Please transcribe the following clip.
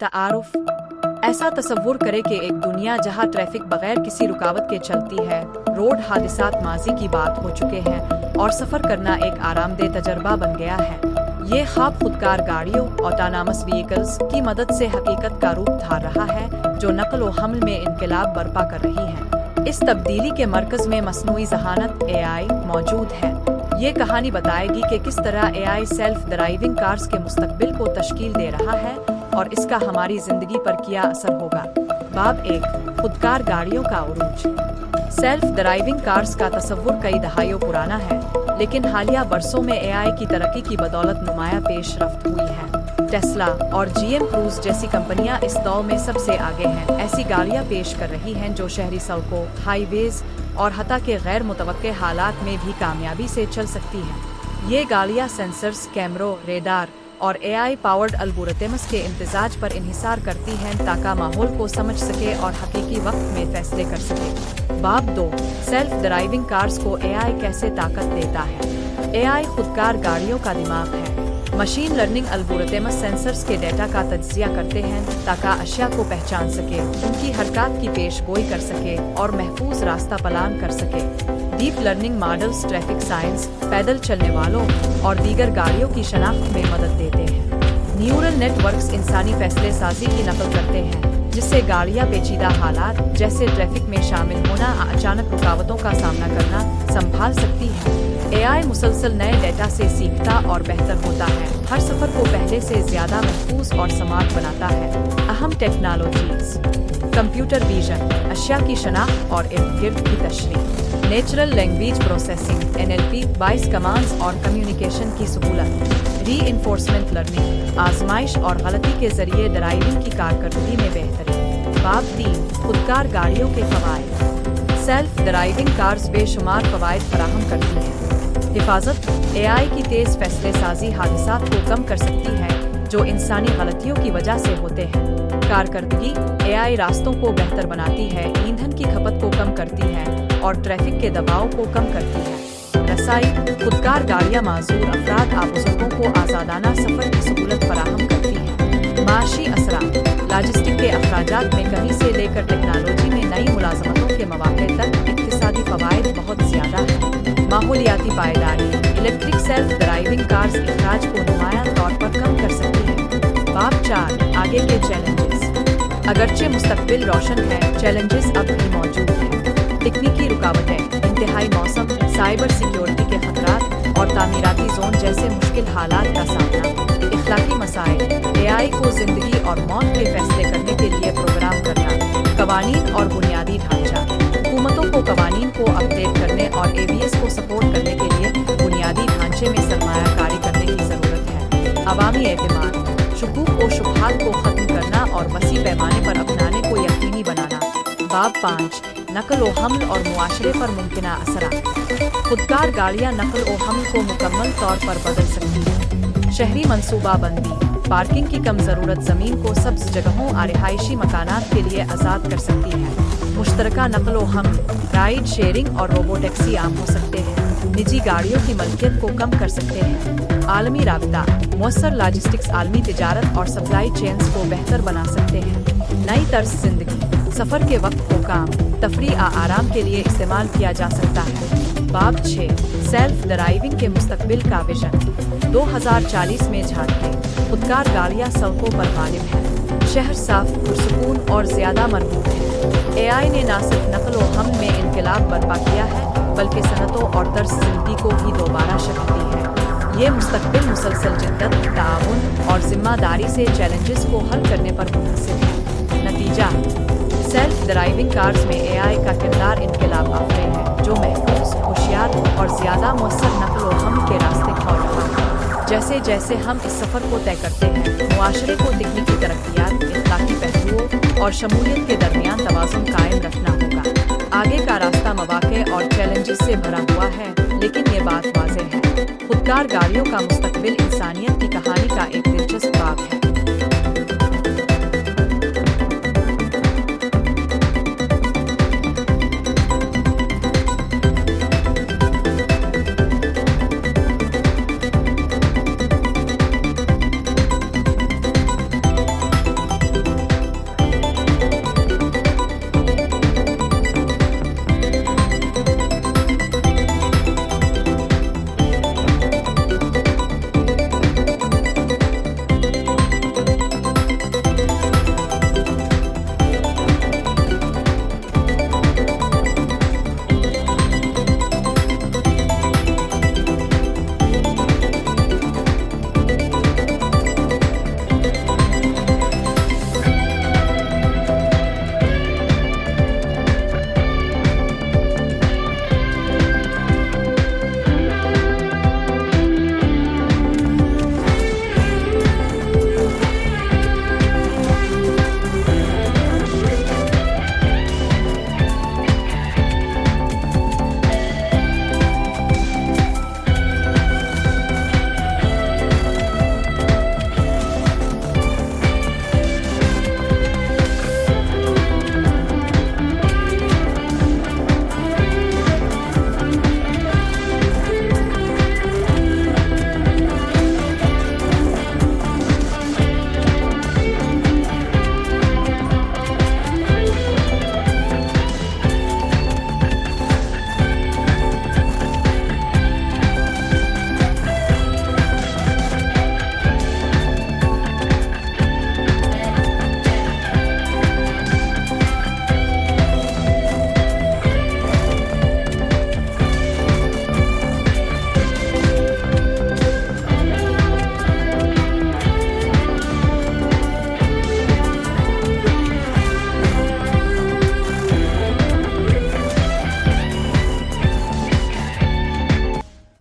तारुफ। ऐसा तसव्वुर करें कि एक दुनिया जहां ट्रैफिक बगैर किसी रुकावट के चलती है, रोड हादसात माजी की बात हो चुके हैं और सफ़र करना एक आरामदेह तजर्बा बन गया है। ये ख्वाब खुदकार गाड़ियों ऑटोनॉमस व्हीकल्स की मदद से हकीकत का रूप धार रहा है, जो नकल व हमल में इनकलाब बर्पा कर रही है। इस तब्दीली के मरकज़ में मसनूई ज़हानत AI मौजूद है। ये कहानी बताएगी कि किस तरह AI सेल्फ ड्राइविंग कार्स के मुस्तकबिल को तश्कील दे रहा है और इसका हमारी ज़िंदगी पर क्या असर होगा। बाब 1, खुदकार गाड़ियों का उरूज। सेल्फ ड्राइविंग कार्स का तसव्वुर कई दहाइयों पुराना है, लेकिन हालिया बरसों में AI की तरक्की की बदौलत नुमाया पेशरफ्त हुई है। टेस्ला और GM क्रूज जैसी कंपनियां इस दौर में सबसे आगे हैं। ऐसी गाड़ियां पेश कर रही हैं जो शहरी सड़कों, हाईवेज और हत्ता के गैर मुतवक्के हालात में भी कामयाबी से चल सकती हैं। ये गाड़ियां सेंसर्स, कैमरों, रेडार और AI पावर्ड एल्गोरिथम्स के इम्तिजाज पर इन्हिसार करती हैं ताकि माहौल को समझ सके और हकीकी वक्त में फैसले कर सके। बाब 2, सेल्फ ड्राइविंग कार्स को AI कैसे ताकत देता है। AI खुदकार गाड़ियों का दिमाग है। मशीन लर्निंग एल्गोरिथम्स सेंसर्स के डेटा का तज्जिया करते हैं ताकि अशिया को पहचान सके, उनकी हरकत की पेशगोई कर सके और महफूज रास्ता प्लान कर सके। Deep learning models traffic science, पैदल चलने वालों और दीगर गाड़ियों की शनाख्त में मदद देते हैं। न्यूरल नेटवर्क्स इंसानी फैसले साजी की नकल करते हैं, जिससे गाड़ियां पेचीदा हालात जैसे ट्रैफिक में शामिल होना, अचानक रुकावटों का सामना करना संभाल सकती है। AI मुसलसल नए डेटा से सीखता और बेहतर होता है, हर सफर को पहले से ज्यादा महफूज और स्मार्ट बनाता है। अहम टेक्नोलॉजीज: कंप्यूटर विजन, अशिया की शनाख्त और इर्द गिर्द की तशरीह। Natural language processing NLP, 22 commands और कम्युनिकेशन की सहूलत। रीइंफोर्समेंट लर्निंग, आजमाइश और गलती के जरिए ड्राइविंग की कारकर्दगी में बेहतरी। बाब 3, खुदकार गाड़ियों के फवाइद। सेल्फ ड्राइविंग कार्स बेशुमार फवाइद फराहम करती हैं। हिफाजत: AI की तेज फैसले साजी हादसात को कम कर सकती है जो इंसानी गलतियों की वजह से होते हैं। कारकर्दगी: AI रास्तों को बेहतर बनाती है, ईंधन की खपत को कम करती है और ट्रैफिक के दबाव को कम करती है। रसाई: खुदकार गाड़ियां माजूर अफराद और बुजुर्गों को आज़ादाना सफर की सहूलत फराहम करती हैं। माशी असरात: लॉजिस्टिक के अखराजात में कमी से लेकर टेक्नोलॉजी में नई मुलाजमतों के मौके तक इक्तिसादी फवाइद बहुत ज्यादा है। माहौलियाती पायदारी: इलेक्ट्रिक सेल्फ ड्राइविंग कार्स इखराज को नुमायां तौर पर कम कर सकती है। बाब 4, आगे के चैलेंजेस। अगरचे मुस्तकबिल रोशन है, चैलेंजेस अब भी मौजूद हैं। तकनीकी रुकावटें, इंतहाई मौसम, साइबर सिक्योरिटी के खतरात और तामीराती जोन जैसे मुश्किल हालात का सामना। इखलाकी मसाइल: AI को जिंदगी और मौत के फैसले करने के लिए प्रोग्राम करना। कवानीन और बुनियादी ढांचा: हुकूमतों को कवानीन को अपडेट करने और ABS को सपोर्ट करने के लिए बुनियादी ढांचे में सरमायाकारी करने की ज़रूरत है। अवामी एतमाद: शुकूक व शुबहात को ख़त्म करना और वसी पैमाने पर अपनाने को यकीनी बनाना। बाब 5, नकल व हमल और मुआशरे पर मुमकिना असरात। खुदकार गाड़ियाँ नकल व हमल को मुकम्मल तौर पर बदल सकती हैं। शहरी मनसूबाबंदी: पार्किंग की कम ज़रूरत ज़मीन को सब्ज़ जगहों और रिहायशी मकानात के लिए आज़ाद कर सकती है। मुश्तरका नकल व हमल, राइड शेयरिंग और रोबोटैक्सी आम हो सकते हैं। निजी गाड़ियों की मलकियत को कम कर सकते हैं। आलमी राबता: मौसर लॉजिस्टिक्स आलमी तिजारत और सप्लाई चेन्स को बेहतर बना सकते हैं। नई तर्ज ज़िंदगी: सफ़र के वक्त को काम, तफरीह और आराम के लिए इस्तेमाल किया जा सकता है। बाब 6, सेल्फ ड्राइविंग के मुस्तकबिल का विजन। 2040 में झांकें, खुदकार गाड़ियाँ सड़कों पर गालिब हैं। शहर साफ, पुरसुकून और ज़्यादा मरबूत है। AI ने न सिर्फ नकल व हमल में इनकलाब बर्पा किया है, बल्कि सनतों और तर्ज ज़िंदगी को भी दोबारा शक्ल दी है। ये मुस्तकबिल मुसलसल जिद्दत, ताउन और जिम्मेदारी से चैलेंजेस को हल करने पर मुनहसिर है। नतीजा: सेल्फ ड्राइविंग कार्स में AI का किरदार इनकलाब आफ्ते है, जो महफूज, होशियार और ज़्यादा मौसर नकल व हमल के रास्ते खोल रहा है। जैसे जैसे हम इस सफ़र को तय करते हैं, मुआशरे को तकनीकी तरक्कियात, इखलाकी पहलुओं और शमूलियत के दरमियान तवाज़ुन कायम रखना होगा। आगे का रास्ता मौक़े और चैलेंजेस से भरा हुआ है, लेकिन ये बात वाज़ेह है, खुदकार गाड़ियों का मुस्तकबिल इंसानियत की कहानी का एक दिलचस्प बाब है।